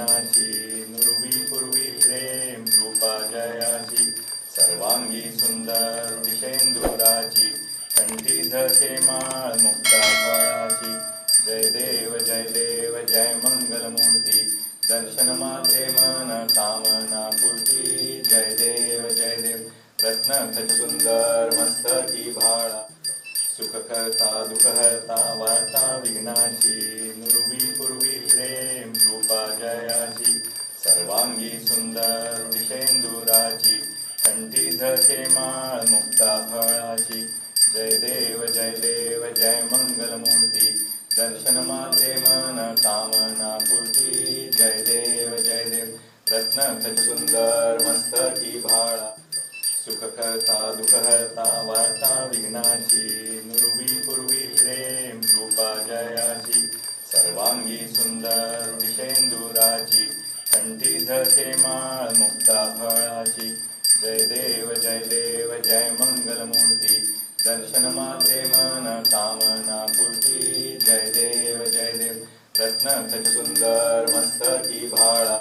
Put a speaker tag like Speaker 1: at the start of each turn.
Speaker 1: विघ्नाची नुरवी पूर्वी प्रेम कृपा जयाची सर्वांगी सुंदर विषेंदुराची कंठी धरते माळ मुक्ता फळाची जय देव जय मंगलमूर्ती दर्शन मात्रे मन कामना पूर्ती जय देव रत्न खच सुंदर मस्तकी भाळा सुख करता दुःख हरता वार्ता विघ्नाची नुरवी पूर्वी प्रेम कृपा जयाची सर्वांगी सुंदर विषेंदुराची कंठी धरते माळ मुक्ता फळाची जय देव जय मंगलमूर्ती दर्शन मात्रे मन कामना पूर्ती जय देव रत्न खच सुंदर मस्तकी भाळा सुख करता दुःख हरता वार्ता विघ्नाची नुरवी पूर्वी प्रेम कृपा जयाची सर्वांगी सुंदर विषेंदुराची कंठी धरते माळ मुक्ता फळाची जय देव जय मंगलमूर्ती दर्शन मात्रे मन कामना पूर्ती जय देव रत्न खच सुंदर मस्तकी भाळा